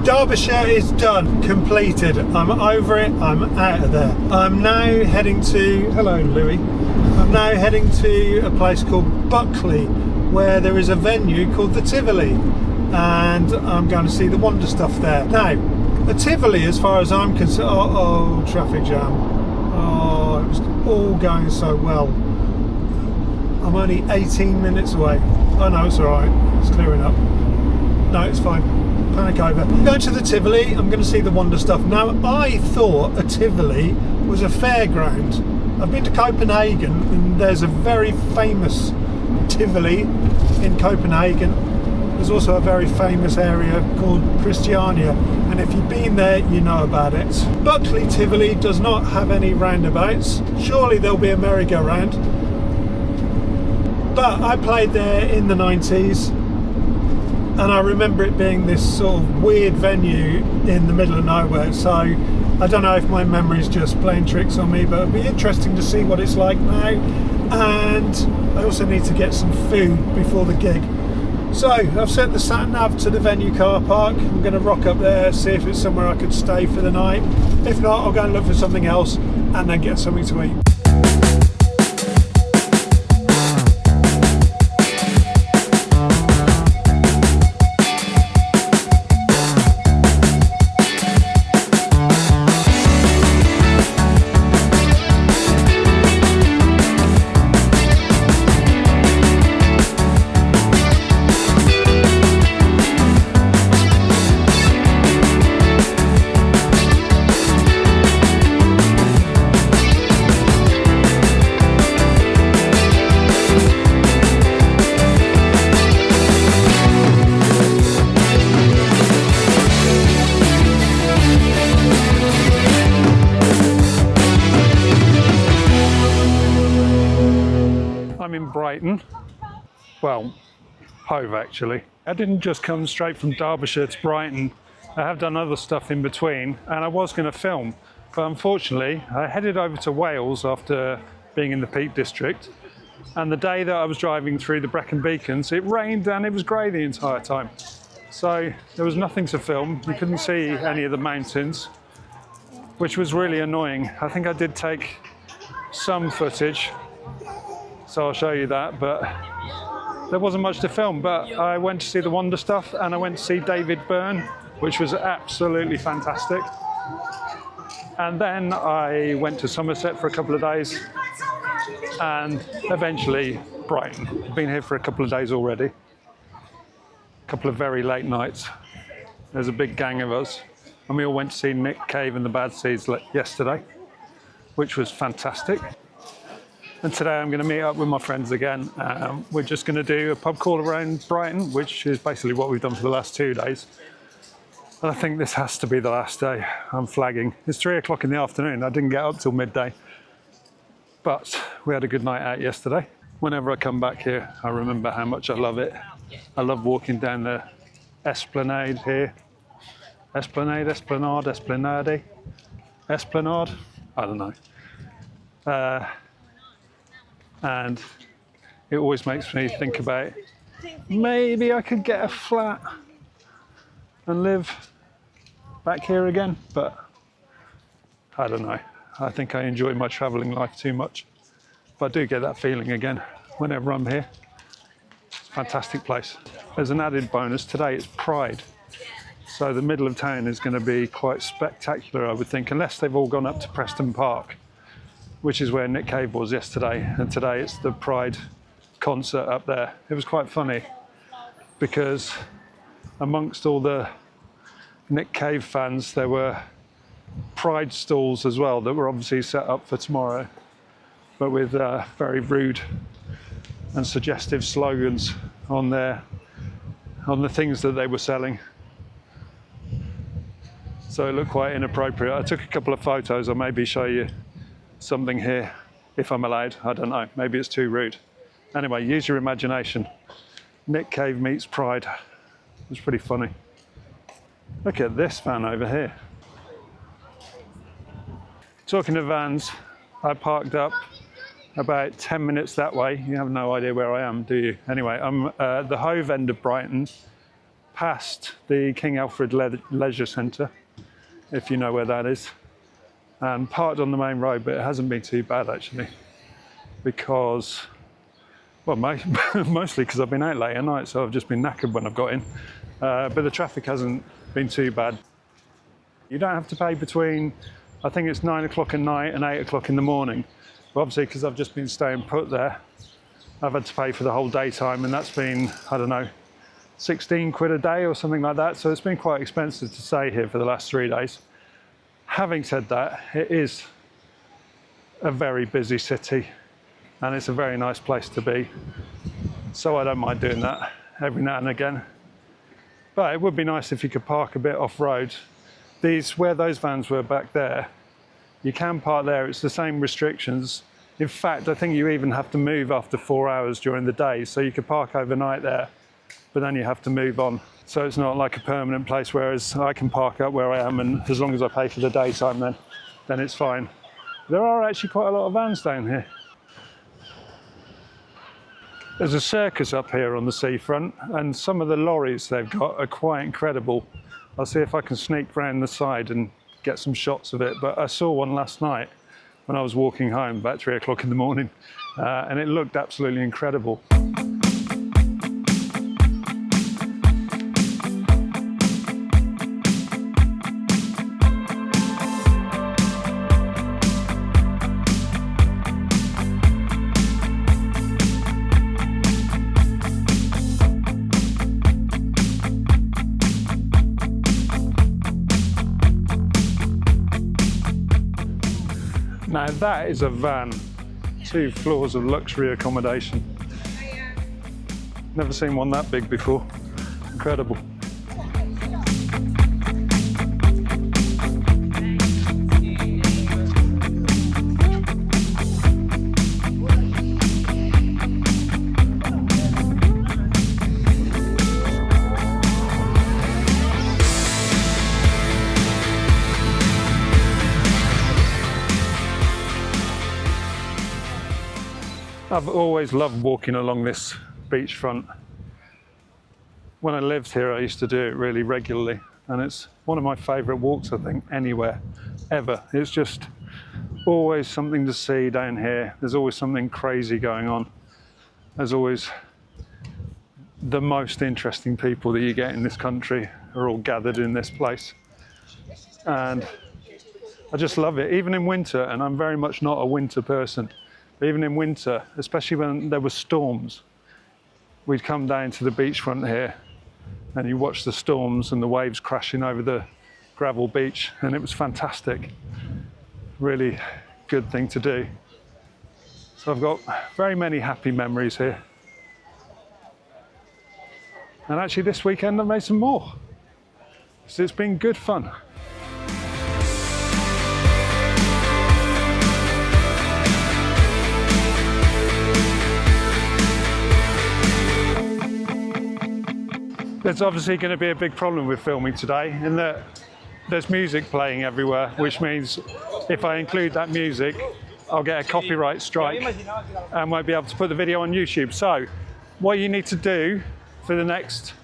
Derbyshire is done, completed. I'm over it, I'm out of there. I'm now heading to, hello Louie, I'm now heading to a place called Buckley, where there is a venue called the Tivoli, and I'm going to see the Wonder Stuff there. Now, the Tivoli, as far as I'm concerned, oh, traffic jam. Oh, it was all going so well. I'm only 18 minutes away. Oh no, it's alright, it's clearing up. No, it's fine. Panic over. I'm going to the Tivoli, I'm going to see the Wonder Stuff. Now, I thought a Tivoli was a fairground. I've been to Copenhagen, and there's a very famous Tivoli in Copenhagen. There's also a very famous area called Christiania, and if you've been there, you know about it. Buckley Tivoli does not have any roundabouts. Surely there'll be a merry-go-round. But I played there in the 90s, and I remember it being this sort of weird venue in the middle of nowhere, so I don't know if my memory's just playing tricks on me, but it'll be interesting to see what it's like now. And I also need to get some food before the gig. So I've set the sat nav to the venue car park. I'm going to rock up there, see if it's somewhere I could stay for the night. If not, I'll go and look for something else and then get something to eat. I'm in Brighton, well, Hove actually. I didn't just come straight from Derbyshire to Brighton. I have done other stuff in between, and I was going to film, but unfortunately I headed over to Wales after being in the Peak District, and the day that I was driving through the Brecon Beacons, it rained and it was grey the entire time. So there was nothing to film. You couldn't see any of the mountains, which was really annoying. I think I did take some footage, so I'll show you that, but there wasn't much to film. But I went to see the Wonder Stuff, and I went to see David Byrne, which was absolutely fantastic. And then I went to Somerset for a couple of days, and eventually Brighton. I've been here for a couple of days already. A couple of very late nights. There's a big gang of us, and we all went to see Nick Cave and the Bad Seeds yesterday, which was fantastic. And today I'm going to meet up with my friends again. We're just going to do a pub crawl around Brighton, which is basically what we've done for the last 2 days. And I think this has to be the last day. I'm flagging. It's 3 o'clock in the afternoon. I didn't get up till midday. But we had a good night out yesterday. Whenever I come back here, I remember how much I love it. I love walking down the Esplanade here. Esplanade? I don't know. And it always makes me think about maybe I could get a flat and live back here again, but I don't know. I think I enjoy my travelling life too much, but I do get that feeling again whenever I'm here. It's a fantastic place. There's an added bonus. Today it's Pride, so the middle of town is going to be quite spectacular, I would think, unless they've all gone up to Preston Park, which is where Nick Cave was yesterday, and today it's the Pride concert up there. It was quite funny because amongst all the Nick Cave fans, there were Pride stalls as well that were obviously set up for tomorrow, but with very rude and suggestive slogans on the things that they were selling. So it looked quite inappropriate. I took a couple of photos. I'll maybe show you something here, if I'm allowed. I don't know, maybe it's too rude. Anyway, use your imagination. Nick Cave meets Pride. It was pretty funny. Look at this van over here. Talking of vans, I parked up about 10 minutes that way. You have no idea where I am, do you? Anyway, I'm at the Hove end of Brighton, past the King Alfred Leisure Centre, if you know where that is, and parked on the main road, but it hasn't been too bad actually, because, well, mostly because I've been out late at night, so I've just been knackered when I've got in, but the traffic hasn't been too bad. You don't have to pay between, I think it's 9 o'clock at night and 8 o'clock in the morning, but obviously because I've just been staying put there, I've had to pay for the whole daytime, and that's been, I don't know, 16 quid a day or something like that, so it's been quite expensive to stay here for the last 3 days. Having said that, it is a very busy city and it's a very nice place to be, so I don't mind doing that every now and again. But it would be nice if you could park a bit off-road. Where those vans were back there, you can park there, it's the same restrictions. In fact, I think you even have to move after 4 hours during the day, so you could park overnight there, but then you have to move on. So it's not like a permanent place, whereas I can park up where I am, and as long as I pay for the daytime, then it's fine. There are actually quite a lot of vans down here. There's a circus up here on the seafront, and some of the lorries they've got are quite incredible. I'll see if I can sneak round the side and get some shots of it, but I saw one last night when I was walking home about 3 o'clock in the morning, and it looked absolutely incredible. Now that is a van, 2 floors of luxury accommodation. Never seen one that big before, incredible. I've always loved walking along this beachfront. When I lived here, I used to do it really regularly, and it's one of my favourite walks, I think, anywhere, ever. It's just always something to see down here. There's always something crazy going on. There's always the most interesting people that you get in this country are all gathered in this place. And I just love it, even in winter, and I'm very much not a winter person. Even in winter, especially when there were storms, we'd come down to the beachfront here and you watch the storms and the waves crashing over the gravel beach, and it was fantastic. Really good thing to do. So I've got very many happy memories here. And actually this weekend I've made some more. So it's been good fun. There's obviously going to be a big problem with filming today in that there's music playing everywhere, which means if I include that music, I'll get a copyright strike and won't be able to put the video on YouTube. So what you need to do for the next,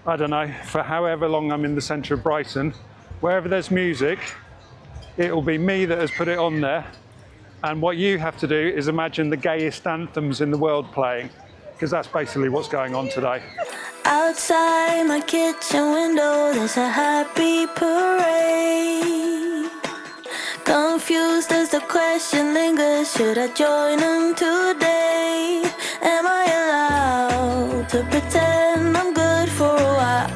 I don't know, for however long I'm in the centre of Brighton, wherever there's music, it will be me that has put it on there. And what you have to do is imagine the gayest anthems in the world playing, because that's basically what's going on today. Outside my kitchen window, there's a happy parade. Confused as the question lingers, should I join them today? Am I allowed to pretend I'm good for a while?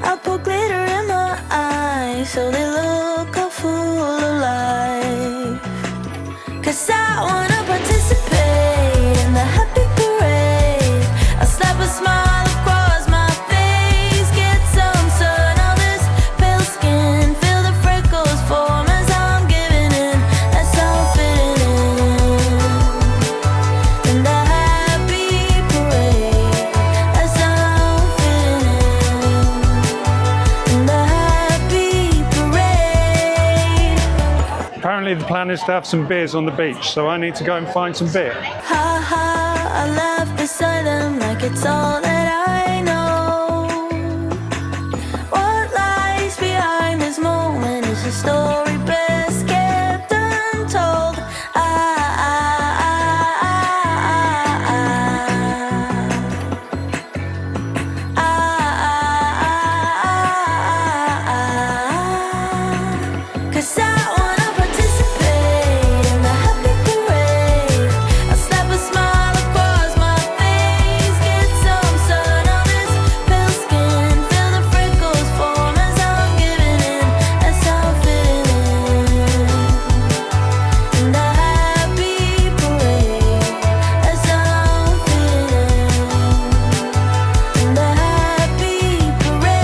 I put glitter in my eyes so they look all full of life. 'Cause I wanna participate in the happy parade. I'll slap a smile across my face, get some sun on this pale skin, feel the freckles form as I'm giving in. That's how I'm fitting in the happy parade. That's how I'm fitting in the happy parade. Apparently the plan is to have some beers on the beach, so I need to go and find some beer. Ha ha, I laugh beside them like it's all that I know. story best kept untold. Cause I wanna participate in the happy parade. I'll snap a smile across my face, get some sun on this pale skin, feel the freckles form as I'm giving in, as I'm fitting in the happy parade, as I'm fitting in the happy parade.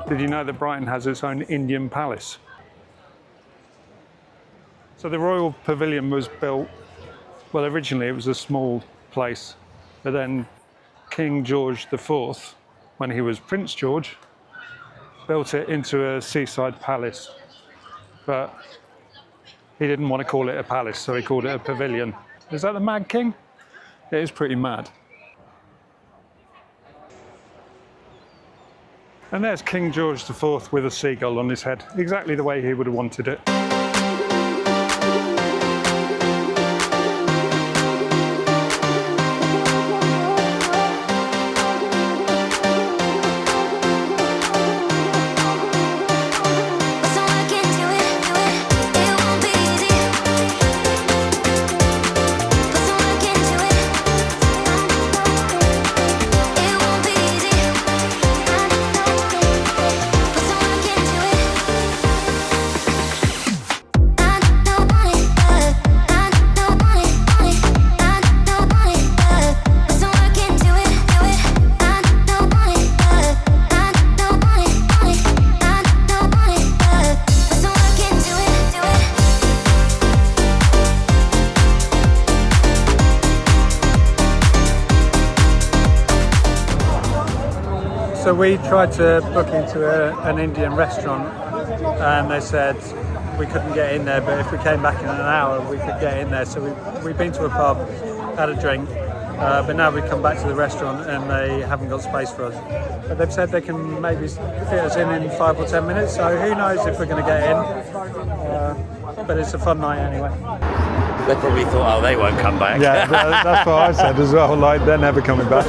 Did you know that Brighton has its own Indian palace? So the Royal Pavilion was built, well, originally it was a small place, but then King George IV, when he was Prince George, built it into a seaside palace. But he didn't want to call it a palace, so he called it a pavilion. Is that the Mad King? It is pretty mad. And there's King George IV with a seagull on his head, exactly the way he would have wanted it. So we tried to book into an Indian restaurant and they said we couldn't get in there, but if we came back in an hour we could get in there. So we've been to a pub, had a drink, but now we come back to the restaurant and they haven't got space for us. But they've said they can maybe fit us in 5 or 10 minutes, so who knows if we're going to get in. But it's a fun night anyway. They probably thought, oh, they won't come back. Yeah, that's what I said as well, like they're never coming back.